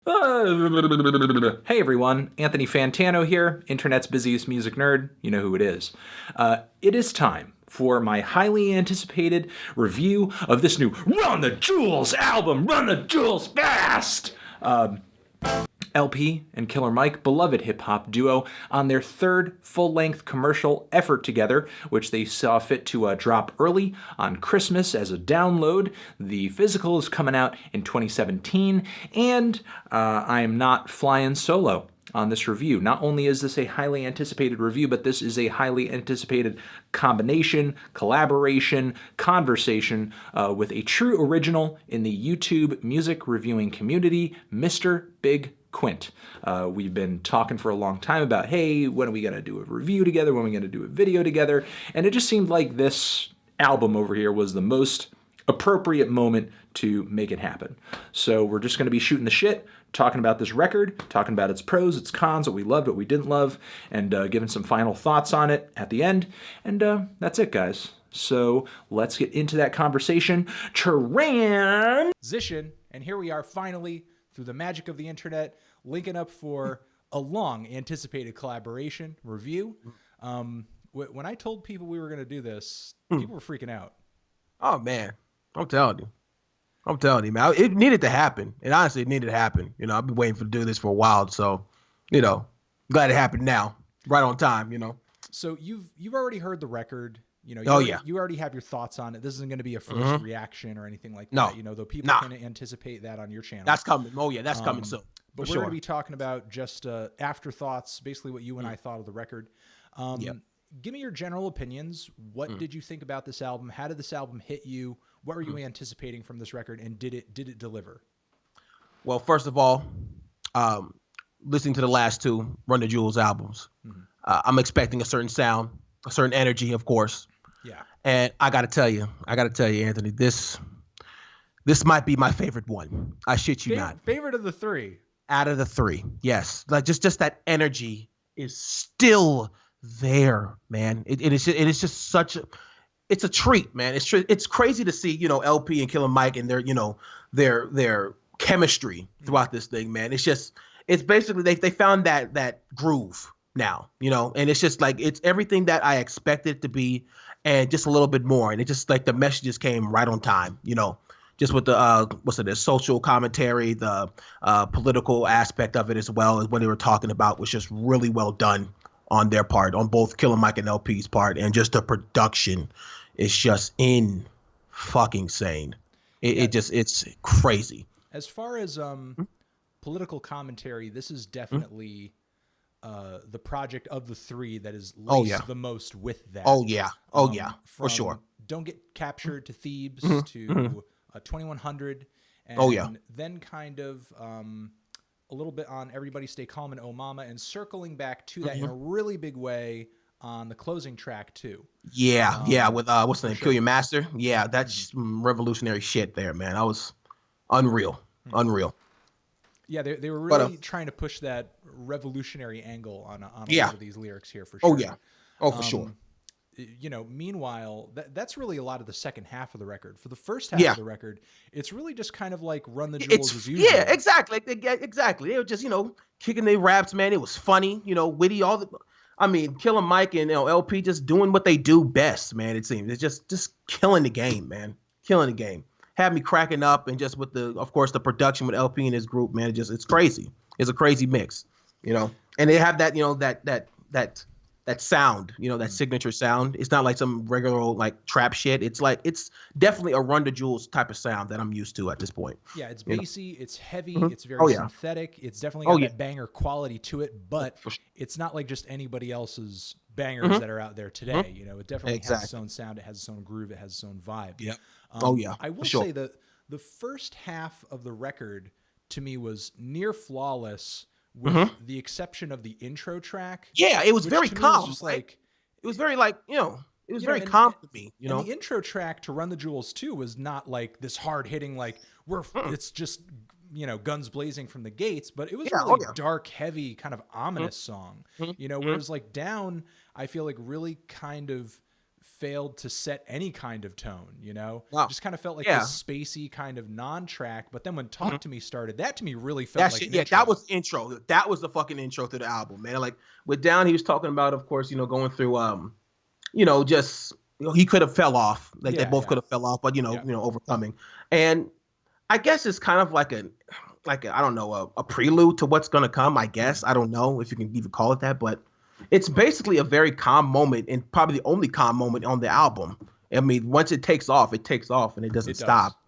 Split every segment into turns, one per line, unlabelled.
Hey everyone, Anthony Fantano here, internet's busiest music nerd. You know who it is. It is time for my highly anticipated review of this new Run the Jewels album, Run the Jewels Fast! LP and Killer Mike, beloved hip hop duo, on their third full length commercial effort together, which they saw fit to drop early on Christmas as a download. The physical is coming out in 2017, and I am not flying solo on this review. Not only is this a highly anticipated review, but this is a highly anticipated combination, collaboration, conversation with a true original in the YouTube music reviewing community, Mr. BIGQUINT. We've been talking for a long time about, hey, when are we going to do a review together? When are we going to do a video together? And it just seemed like this album over here was the most appropriate moment to make it happen. So we're just going to be shooting the shit, talking about this record, talking about its pros, its cons, what we loved, what we didn't love, and giving some final thoughts on it at the end. And that's it, guys. So let's get into that conversation. Transition. And here we are finally, through the magic of the internet, linking up for a long anticipated collaboration review. When I told people we were going to do this, people were freaking out.
Oh man, I'm telling you. I'm telling you, man. It needed to happen. And honestly, it needed to happen. You know, I've been waiting to do this for a while. So, you know, glad it happened now. Right on time, you know.
So you've already heard the record. You know, you already have your thoughts on it. This isn't going to be a first reaction or anything like that. You know, though people can anticipate that on your channel.
That's coming. Oh yeah, that's coming soon.
But we're going to be talking about just afterthoughts, basically what you and I thought of the record. Give me your general opinions. What did you think about this album? How did this album hit you? What were you anticipating from this record, and did it deliver?
Well, first of all, listening to the last two Run the Jewels albums, I'm expecting a certain sound, a certain energy, of course.
Yeah.
And I got to tell you, Anthony, this might be my favorite one. I shit you not.
Favorite of the three.
Out of the three, yes. Like just that energy is still there, man. It is just such a, it's a treat, man. It's crazy to see, you know, LP and Killer Mike and their, you know, their chemistry throughout this thing, man. It's basically they found that groove now, you know, and it's just like it's everything that I expected it to be and just a little bit more. And it just like the messages came right on time, you know. Just with the social commentary, the political aspect of it as well as what they were talking about was just really well done on their part, on both Killer Mike and LP's part, and just the production is just fucking sane. It's crazy.
As far as political commentary, this is definitely the project of the three that is laced the most with that.
Oh yeah, for sure.
Don't Get Captured to Thebes to 2100, and then kind of a little bit on Everybody Stay Calm and Oh Mama, and circling back to that in a really big way on the closing track too.
Yeah, with what's the name, Kill Your Master. Yeah, that's revolutionary shit there, man. I was unreal.
Yeah, they were really trying to push that revolutionary angle on a lot of these lyrics here for sure.
For sure.
You know, meanwhile, that's really a lot of the second half of the record. For the first half of the record, it's really just kind of like Run the Jewels as usual.
Yeah, exactly. Exactly. They were just, you know, kicking their raps, man. It was funny, you know, witty. Killer Mike and LP just doing what they do best, man. It seems it's just killing the game, man. Killing the game. Had me cracking up, and just with of course, the production with LP and his group, man. It's crazy. It's a crazy mix, you know. And they have that, you know, that sound, you know, that signature sound. It's not like some regular like trap shit. It's definitely a Run the Jewels type of sound that I'm used to at this point.
Yeah, it's bassy, it's heavy, it's very synthetic. It's definitely got that banger quality to it, but it's not like just anybody else's bangers that are out there today. You know, it definitely has its own sound, it has its own groove, it has its own vibe.
Yep.
I will say that the first half of the record to me was near flawless, with the exception of the intro track.
Yeah, it was very calm. It was very like, you know, it was very calm to me, you know.
And the intro track to Run the Jewels 2 was not like this hard hitting, like it's just, you know, guns blazing from the gates, but it was really dark, heavy, kind of ominous song, you know, whereas like Down, I feel like really kind of failed to set any kind of tone, you know?
Wow.
Just kind of felt like
Yeah.
this spacey kind of non-track, but then when Talk to Me started, that to me really felt
That
like
shit,
an
yeah,
intro.
that was intro. That was the fucking intro to the album, man. Like with Down, he was talking about, of course, going through just he could have fell off. Like they both could have fell off, but overcoming. And I guess it's kind of like I don't know, a prelude to what's gonna come, I guess. I don't know if you can even call it that, but it's basically a very calm moment and probably the only calm moment on the album. I mean, once it takes off and it doesn't stop.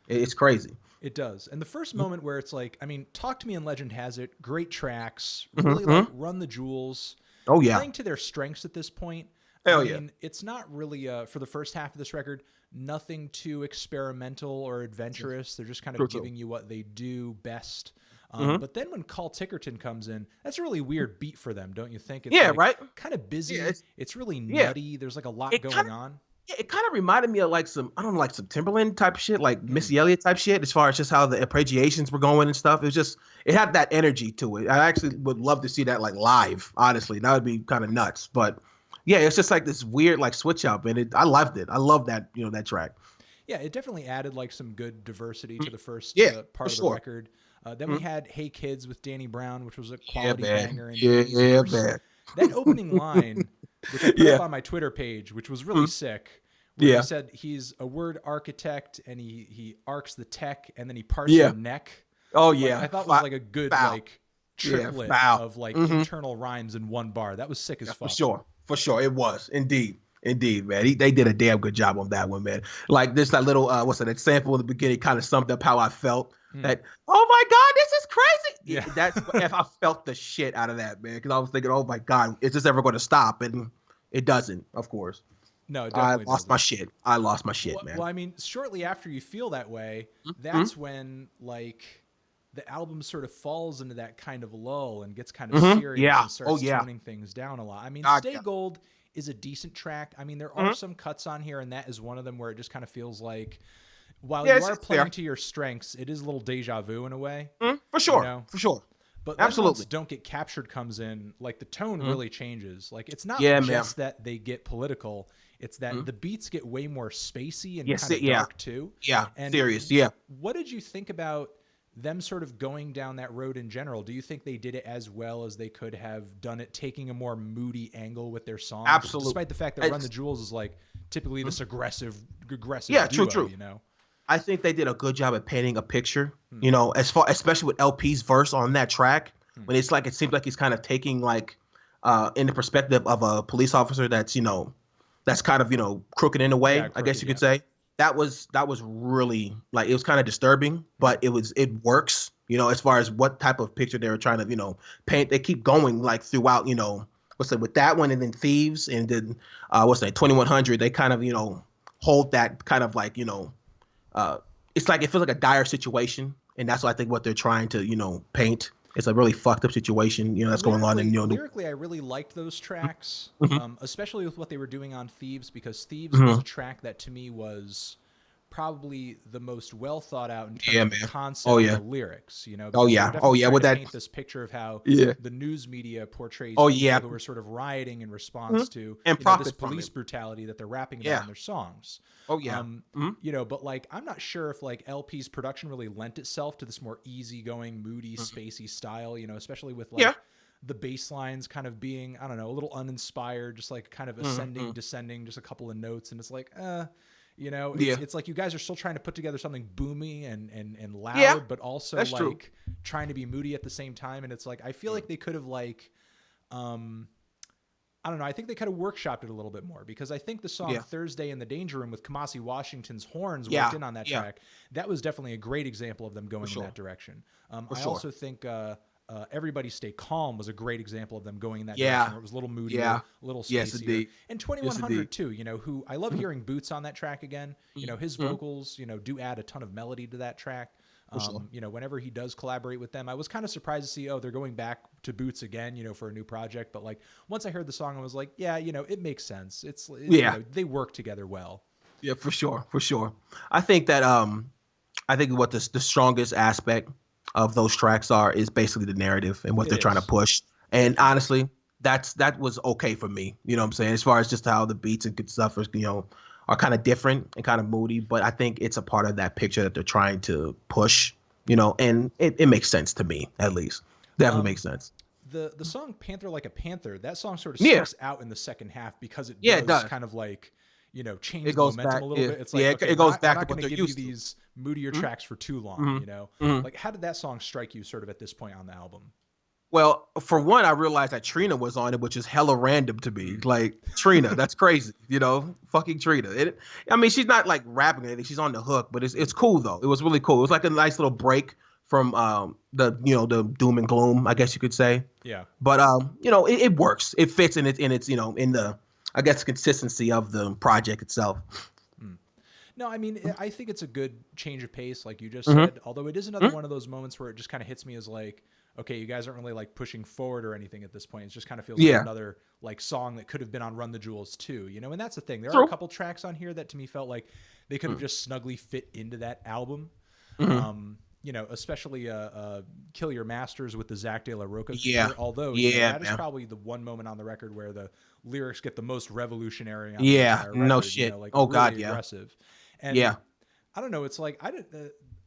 It's crazy.
It does. And the first moment where it's like, I mean, Talk to Me and Legend has it, great tracks, really like Run the Jewels.
Oh yeah.
Playing to their strengths at this point.
Hell
I mean, it's not really for the first half of this record, nothing too experimental or adventurous. They're just kind of giving you what they do best. But then when Call Tickerton comes in, that's a really weird beat for them, don't you think? It's
right.
Kind of busy.
Yeah,
it's really nutty. There's like a lot going on.
Yeah, it kind of reminded me of like some Timberland type shit, like Missy Elliott type shit, as far as just how the arpeggiations were going and stuff. It had that energy to it. I actually would love to see that like live, honestly. That would be kind of nuts. But yeah, it's just like this weird like switch up, and I loved it. I love that, that track.
Yeah, it definitely added like some good diversity to the first part of the record. Then we had Hey Kids with Danny Brown, which was a quality banger.
Man.
That opening line, which I put up on my Twitter page, which was really sick, where he said he's a word architect and he arcs the tech and then he parts your neck.
Oh yeah.
Like, I thought it was like a good like triplet of like internal rhymes in one bar. That was sick as fuck.
For sure. It was. Indeed, man. They did a damn good job on that one, man. Like this, that little, that sample in the beginning kind of summed up how I felt. That, oh my God, this is crazy.
Yeah.
That's if I felt the shit out of that, man. Because I was thinking, oh my God, is this ever going to stop? And it doesn't, of course.
No, it definitely
my shit. I lost my shit, man.
Well, I mean, shortly after you feel that way, that's when like the album sort of falls into that kind of lull and gets kind of serious and starts toning things down a lot. I mean, Stay Gold is a decent track. I mean, there are some cuts on here, and that is one of them where it just kind of feels like, while you are playing to your strengths, it is a little deja vu in a way.
For sure. For sure.
But
absolutely,
once Don't Get Captured comes in, like the tone really changes. Like it's not just that they get political. It's that the beats get way more spacey and kind of dark too.
Yeah,
and
serious. Yeah.
What did you think about them sort of going down that road in general? Do you think they did it as well as they could have done it, taking a more moody angle with their songs?
Absolutely.
Despite the fact that Run the Jewels is like typically this aggressive
yeah,
duo,
true.
You know?
I think they did a good job at painting a picture, especially with LP's verse on that track, when it's like, it seems like he's kind of taking like, in the perspective of a police officer that's, that's kind of, crooked in a way, I guess you could say. That was really like, it was kind of disturbing, but it works, as far as what type of picture they were trying to, paint. They keep going like throughout, with that one, and then Thieves, and then 2100, they kind of, hold that kind of like, it's like, it feels like a dire situation. And that's what I think what they're trying to, paint. It's a really fucked up situation, that's going on. And
lyrically, I really liked those tracks, especially with what they were doing on Thieves, because Thieves was a track that to me was probably the most well thought out in terms of the concept of the lyrics. With that, paint this picture of how the news media portrays people who are sort of rioting in response to
and
this police brutality that they're rapping about in their songs. But like, I'm not sure if like LP's production really lent itself to this more easygoing, moody, spacey style. Especially with like the bass lines kind of being, I don't know, a little uninspired, just like kind of ascending, descending, just a couple of notes, and it's like, it's like you guys are still trying to put together something boomy and loud, but also like true. Trying to be moody at the same time. And it's like, I feel like they could have like, I don't know. I think they kind of workshopped it a little bit more, because I think the song Thursday in the Danger Room with Kamasi Washington's horns worked in on that track. That was definitely a great example of them going in that direction. I also think Everybody Stay Calm was a great example of them going in that direction, where it was a little moodier, a little spacier. And 2100 too, who I love hearing Boots on that track again. His vocals, do add a ton of melody to that track. Whenever he does collaborate with them, I was kind of surprised to see, they're going back to Boots again, for a new project. But like, once I heard the song, I was like, it makes sense. They work together well.
Yeah, for sure. I think that, what the strongest aspect of those tracks is basically the narrative and what they're trying to push. And honestly, that was okay for me. You know what I'm saying? As far as just how the beats and good stuff are kind of different and kind of moody, but I think it's a part of that picture that they're trying to push, and it makes sense to me, at least. Definitely makes sense.
The song Panther Like a Panther, that song sort of
Yeah.
sticks out in the second half because it
Yeah, it
does
does.
kind of like, change
It
the
goes
momentum
back.
a little
Yeah.
bit. It's like,
Yeah,
okay,
it goes
we're
back to
not
what
going to
they're
give you
used to.
these moodier
Mhm.
tracks for too long,
Mhm.
Like, how did that song strike you sort of at this point on the album?
Well, for one, I realized that Trina was on it, which is hella random to me.
Mm.
Like Trina, that's crazy, fucking Trina. I mean, she's not like rapping or anything; she's on the hook, but it's cool though. It was really cool. It was like a nice little break from the doom and gloom, I guess you could say.
Yeah.
But it works. It fits in its in the, I guess, consistency of the project itself.
Mm. No, I mean, I think it's a good change of pace, like you just
Mm-hmm.
said. Although it is another one of those moments where it just kind of hits me as like, okay, you guys aren't really like pushing forward or anything at this point. It just kind of feels like
Yeah.
another like song that could have been on Run the Jewels too, And that's the thing. There are a
True.
couple tracks on here that to me felt like they could have just snugly fit into that album.
Mm-hmm.
Especially Kill Your Masters with the Zach De La Roca feature.
Yeah.
Although
Yeah,
that is
man.
probably the one moment on the record where the lyrics get the most revolutionary on the
Yeah.
entire
No
record.
shit.
Like
Oh,
really
God, yeah.
aggressive. And
Yeah.
I don't know. It's like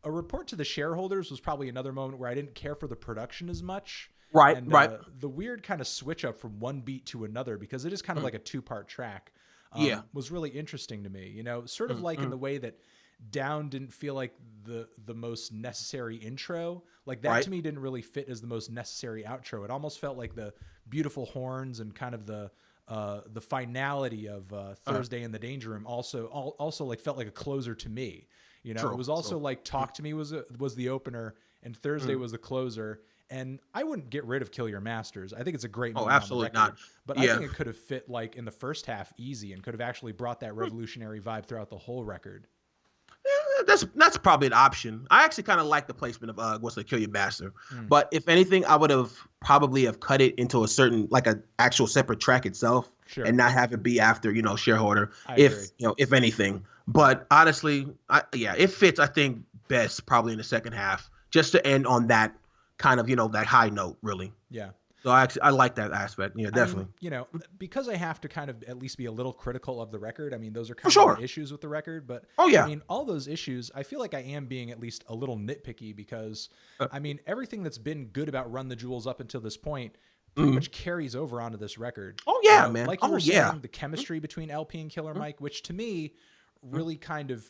a report to the shareholders was probably another moment where I didn't care for the production as much.
Right.
And
Right.
the weird kind of switch up from one beat to another, because it is kind of like a 2-part track,
Yeah.
was really interesting to me. Sort of like in the way that Down didn't feel like the most necessary intro. Like that
Right.
to me didn't really fit as the most necessary outro. It almost felt like the beautiful horns and kind of the finality of Thursday in the Danger Room also like felt like a closer to me.
True.
It was also like Talk to Me was the opener and Thursday was the closer. And I wouldn't get rid of Kill Your Masters. I think it's a great moment
absolutely
on the record.
not.
But
Yeah.
I think it could have fit like in the first half easy and could have actually brought that revolutionary vibe throughout the whole record.
That's probably an option. I actually kind of like the placement of what's the Kill Your Master. But if anything, I would have probably have cut it into a certain like an actual separate track itself,
Sure.
and not have it be after shareholder.
I
If
agree.
if anything. But honestly, it fits. I think best probably in the second half, just to end on that kind of that high note, really.
Yeah.
So I like that aspect. Yeah, definitely.
I mean, because I have to kind of at least be a little critical of the record. I mean, those are kind
sure.
of the issues with the record, but
Oh, yeah.
I mean, all those issues, I feel like I am being at least a little nitpicky because I mean, everything that's been good about Run the Jewels up until this point pretty much carries over onto this record.
Oh, yeah, man.
Like you
Oh,
were
yeah.
saying, the chemistry between LP and Killer Mike, which to me really kind of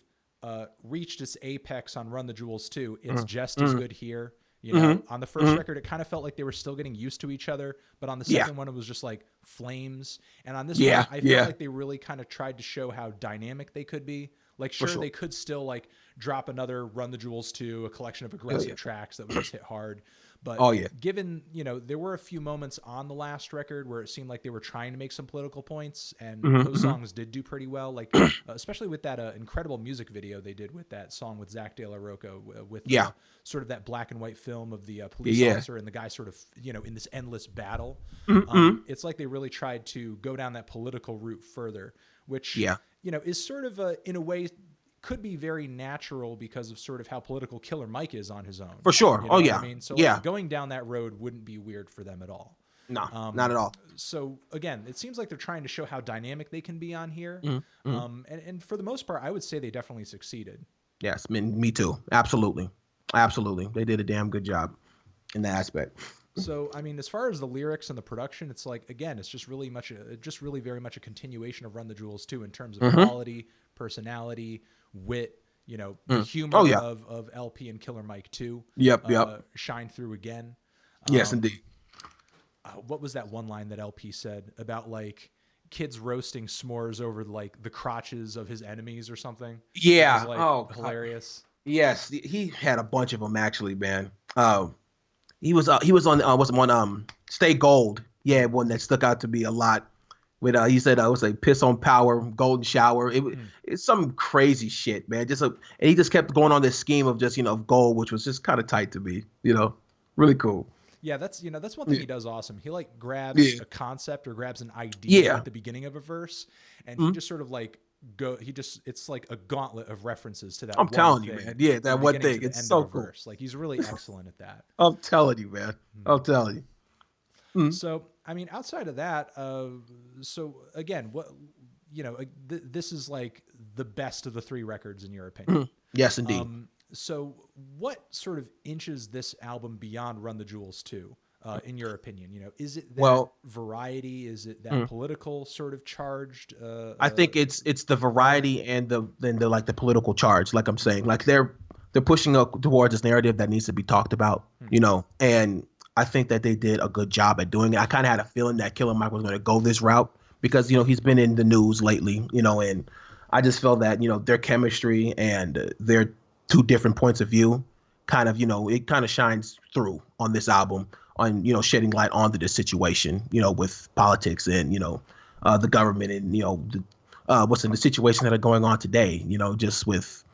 reached its apex on Run the Jewels too. It's just as good here. On the first record, it kind of felt like they were still getting used to each other, but on the second one, it was just like flames. And on this one, I felt like they really kind of tried to show how dynamic they could be. Like, sure, they could still like drop another Run the Jewels 2, a collection of aggressive tracks that would just hit hard. But given, there were a few moments on the last record where it seemed like they were trying to make some political points, and those songs did do pretty well. Like, especially with that incredible music video they did with that song with Zach De La Roca, with sort of that black and white film of the police officer and the guy sort of, in this endless battle. It's like they really tried to go down that political route further, which, is sort of in a way could be very natural because of sort of how political Killer Mike is on his own.
For sure.
You know what I mean? So like, going down that road wouldn't be weird for them at all.
No, not at all.
So again, it seems like they're trying to show how dynamic they can be on here. And for the most part, I would say they definitely succeeded.
Yes, me too. Absolutely. They did a damn good job in that aspect.
So, I mean, as far as the lyrics and the production, it's like, again, it's just really very much a continuation of Run the Jewels too, in terms of quality, personality, wit, the humor of LP and Killer Mike too.
Yep.
Shine through again.
Yes, indeed.
What was that one line that LP said about like kids roasting s'mores over like the crotches of his enemies or something?
Yeah.
It was, like, hilarious.
Yes, he had a bunch of them actually, man. He was on Stay Gold. Yeah, one that stuck out to me a lot. With he said it was like piss on power, golden shower. It's some crazy shit, man. And he just kept going on this scheme of just gold, which was just kind of tight to me. Really cool.
Yeah, that's one thing he does awesome. He like grabs a concept or grabs an idea at the beginning of a verse, and he just sort of like it's like a gauntlet of references to that.
I'm telling you, man. Yeah, that one thing. It's so cool.
Like he's really excellent at that.
I'm telling you, man. I'm telling you.
So I mean, outside of that, so again, what this is like the best of the three records in your opinion.
Mhm. Yes, indeed.
So what sort of inches this album beyond Run the Jewels 2, in your opinion? Is it that
Well,
variety? Is it that
mm,
political sort of charged
I think it's the
element?
variety and the like the political charge. Like I'm saying, like they're pushing up towards this narrative that needs to be talked about,
Hmm.
you know. And I think that they did a good job at doing it. I kind of had a feeling that Killer Mike was going to go this route because he's been in the news lately, and I just felt that their chemistry and their two different points of view kind of it kind of shines through on this album on shedding light onto the situation with politics and the government and what's in the situation that are going on today, just with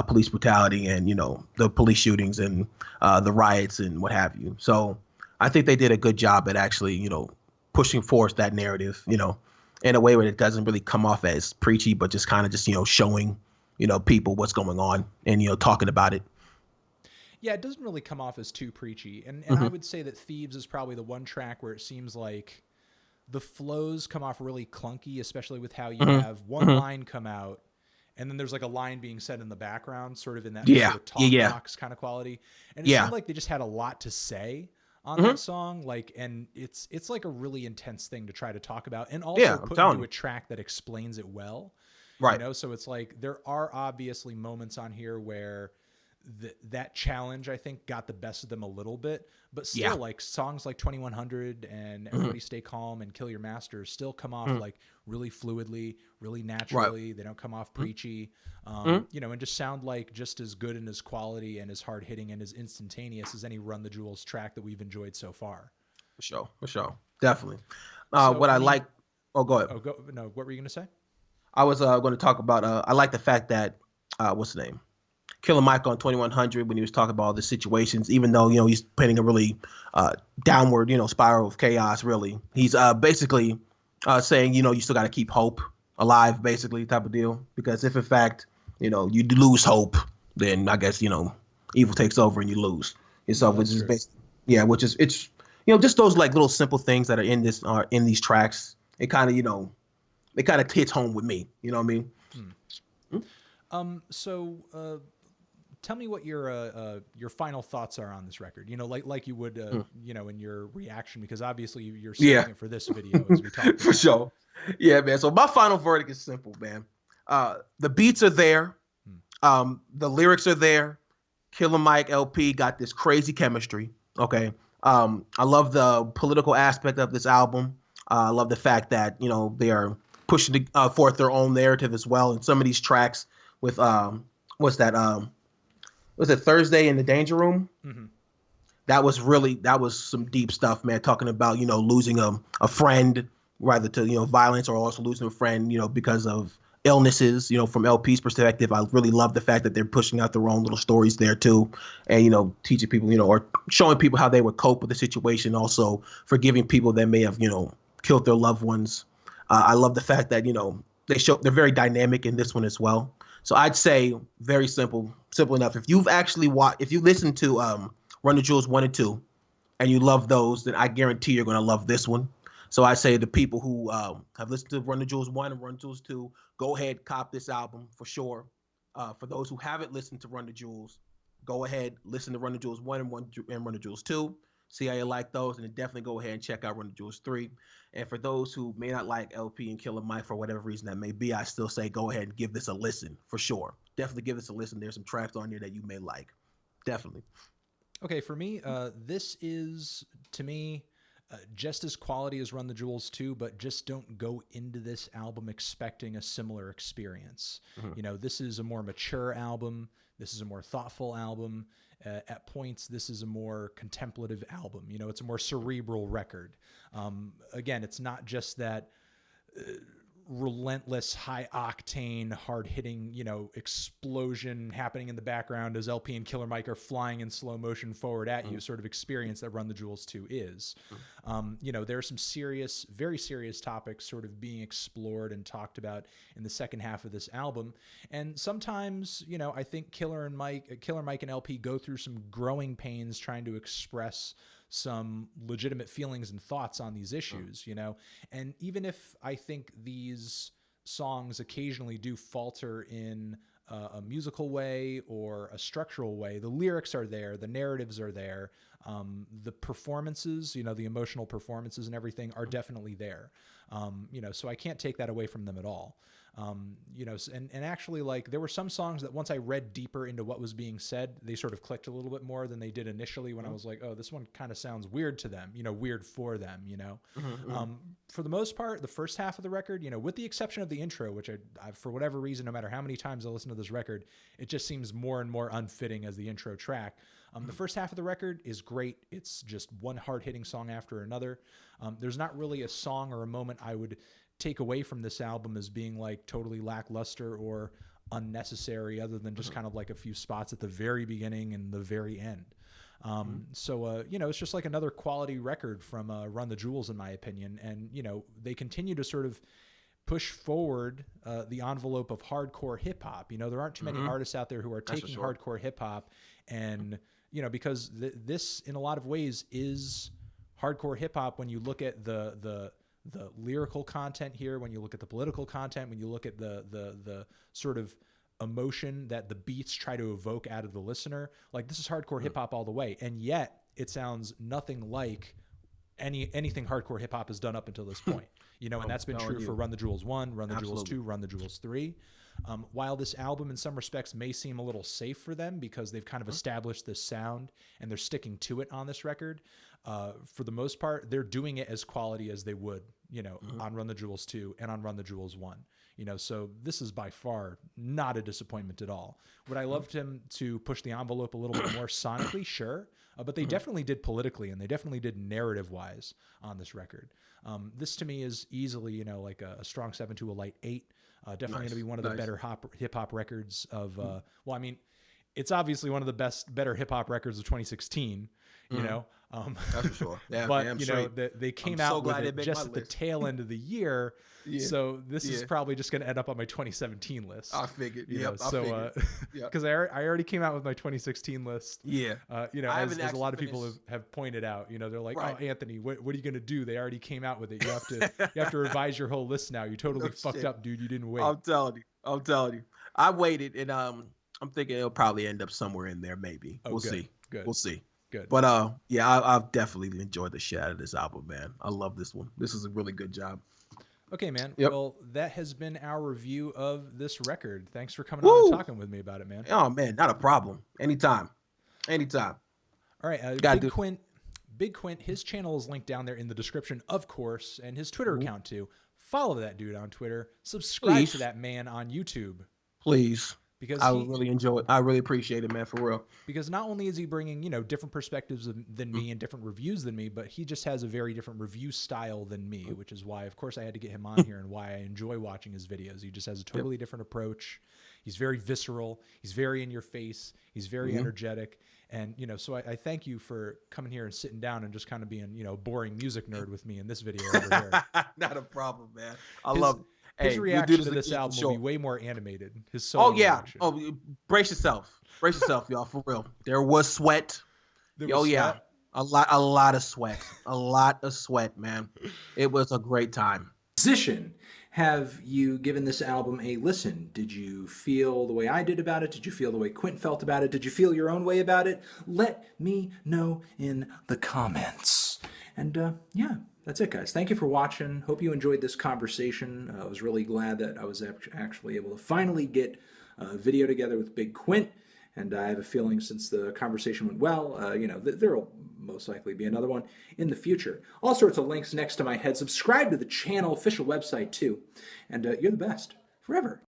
police brutality and the police shootings and the riots and what have you. So I think they did a good job at actually pushing forth that narrative, in a way where it doesn't really come off as preachy, but just kind of just showing people what's going on and talking about it.
Yeah, it doesn't really come off as too preachy. And I
Hmm.
would say that Thieves is probably the one track where it seems like the flows come off really clunky, especially with how you
Hmm.
have one
Hmm.
line come out and then there's like a line being said in the background, sort of in that
Yeah,
sort of
yeah,
talk
yeah,
box kind of quality. And it seemed
yeah.
like they just had a lot to say on
Hmm.
that song, like, and it's like a really intense thing to try to talk about and also
Yeah, I'm
put
telling
into a
you.
track that explains it well.
Right.
So it's like there are obviously moments on here where that challenge I think got the best of them a little bit, but
Yeah.
still like songs like 2100 and
Hmm.
Everybody Stay Calm and Kill Your Masters still come off
Hmm.
like really fluidly, really
Right.
naturally. They don't come off
Hmm.
preachy,
Hmm.
and just sound like just as good and as quality and as hard hitting and as instantaneous as any Run the Jewels track that we've enjoyed so far.
For sure. For sure. Definitely.
So
What
I
I
mean,
like. Oh, go ahead.
oh go no, what were you gonna say?
I was going to talk about. I like the fact that what's the name? Killer Mike on 2100 when he was talking about all the situations, even though he's painting a really downward spiral of chaos. Really, he's basically saying you still got to keep hope alive, basically type of deal. Because if in fact you lose hope, then I guess evil takes over and you lose. And so
No,
which
that's
is
true.
basically which is it's just those like little simple things that are in this are in these tracks. It kind of it kind of hits home with me. You know what I mean?
Hmm. So tell me what your final thoughts are on this record. Like you would
Mm.
in your reaction, because obviously you're
Yeah.
saving it for this video as we talked
For
about.
sure. Yeah, man. So my final verdict is simple, man. The beats are there.
Hmm.
The lyrics are there. Killer Mike LP got this crazy chemistry. Okay. I love the political aspect of this album. I love the fact that they are pushing forth their own narrative as well. And some of these tracks with what's that? Was it Thursday in the Danger Room?
Hmm.
That was some deep stuff, man. Talking about losing a friend, rather to violence, or also losing a friend because of illnesses. From LP's perspective, I really love the fact that they're pushing out their own little stories there too, and teaching people or showing people how they would cope with the situation. Also forgiving people that may have killed their loved ones. I love the fact that they're very dynamic in this one as well. So I'd say very simple enough. If you've actually if you listen to Run the Jewels 1 and 2, and you love those, then I guarantee you're going to love this one. So I say the people who have listened to Run the Jewels 1 and Run the Jewels 2, go ahead, cop this album for sure. For those who haven't listened to Run the Jewels, go ahead, listen to Run the Jewels 1 and Run the Jewels 2. See how you like those, and then definitely go ahead and check out Run the Jewels 3. And for those who may not like LP and Killer Mike for whatever reason that may be, I still say go ahead and give this a listen for sure. Definitely give this a listen. There's some tracks on here that you may like. Definitely.
Okay, for me, this is to me just as quality as Run the Jewels 2, but just don't go into this album expecting a similar experience.
Mhm.
This is a more mature album. This is a more thoughtful album. At points, this is a more contemplative album. It's a more cerebral record. Again, it's not just that relentless, high octane, hard hitting, explosion happening in the background as LP and Killer Mike are flying in slow motion forward at you, sort of experience that Run the Jewels 2 is. There are some serious, very serious topics sort of being explored and talked about in the second half of this album. And sometimes, I think Killer Mike and LP go through some growing pains trying to express some legitimate feelings and thoughts on these issues, you know? And even if I think these songs occasionally do falter in a musical way or a structural way, the lyrics are there, the narratives are there, the performances, you know, the emotional performances and everything are definitely there. You know, so I can't take that away from them at all. You know, and actually, like, there were some songs that once I read deeper into what was being said, they sort of clicked a little bit more than they did initially when I was like, oh, this one kind of sounds weird to them, you know, weird for them, you know. For the most part, the first half of the record, you know, with the exception of the intro, which I for whatever reason, no matter how many times I listen to this record, it just seems more and more unfitting as the intro track. The first half of the record is great. It's just one hard-hitting song after another. There's not really a song or a moment I would take away from this album as being like totally lackluster or unnecessary, other than just kind of like a few spots at the very beginning and the very end. So, you know, it's just like another quality record from Run the Jewels, in my opinion. And, you know, they continue to sort of push forward the envelope of hardcore hip hop. You know, there aren't too many artists out there who are taking hardcore hip hop and, you know, because this in a lot of ways is hardcore hip hop when you look at the lyrical content here, when you look at the political content, when you look at the sort of emotion that the beats try to evoke out of the listener. Like, this is hardcore hip hop all the way. And yet it sounds nothing like anything hardcore hip hop has done up until this point, you know, and that's been true for Run the Jewels 1, Run the Jewels 2, Run the Jewels 3. While this album in some respects may seem a little safe for them because they've kind of established this sound and they're sticking to it on this record, for the most part, they're doing it as quality as they would, you know, on Run the Jewels 2 and on Run the Jewels 1, you know, so this is by far not a disappointment at all. Would I loved him to push the envelope a little bit more sonically? Sure. But they definitely did politically, and they definitely did narrative wise on this record. This to me is easily, you know, like a strong 7 to a light 8. Definitely going to be one of the better hip hop records of, well, I mean, it's obviously one of the better hip hop records of 2016, you know.
That's for sure. Yeah,
but you know, they came out with it just at the tail end of the year. So this is probably just going to end up on my 2017 list.
I figured.
Because I already came out with my 2016 list. You know, as a lot of people have pointed out, you know, they're like, oh, Anthony, what are you going to do? They already came out with it. You have to revise your whole list now. You totally fucked up, dude. You didn't wait.
I'm telling you. I waited, and I'm thinking it'll probably end up somewhere in there. Maybe we'll see. We'll see.
Good.
But yeah, I've definitely enjoyed the shit out of this album, man. I love this one. This is a really good job.
Okay, man. Well, that has been our review of this record. Thanks for coming on and talking with me about it, man.
Oh man, not a problem. Anytime. All
right, Big Quint, his channel is linked down there in the description, of course, and his Twitter account too. Follow that dude on Twitter. Subscribe to that man on YouTube.
Please. Because I really enjoy it. I really appreciate it, man, for real.
Because not only is he bringing, you know, different perspectives than me and different reviews than me, but he just has a very different review style than me, which is why, of course, I had to get him on here and why I enjoy watching his videos. He just has a totally different approach. He's very visceral. He's very in your face. He's very energetic. And, you know, so I thank you for coming here and sitting down and just kind of being, you know, boring music nerd with me in this video over here.
Not a problem, man. I love it.
His reaction to this album will be way more animated. His solo reaction.
Brace yourself, y'all, for real. There was sweat. Sweat. a lot of sweat, man. It was a great time.
Musician, have you given this album a listen? Did you feel the way I did about it? Did you feel the way Quint felt about it? Did you feel your own way about it? Let me know in the comments. And yeah. That's it, guys. Thank you for watching. Hope you enjoyed this conversation. I was really glad that I was actually able to finally get a video together with Big Quint. And I have a feeling since the conversation went well, you know, there will most likely be another one in the future. All sorts of links next to my head. Subscribe to the channel, official website, too. And you're the best. Forever.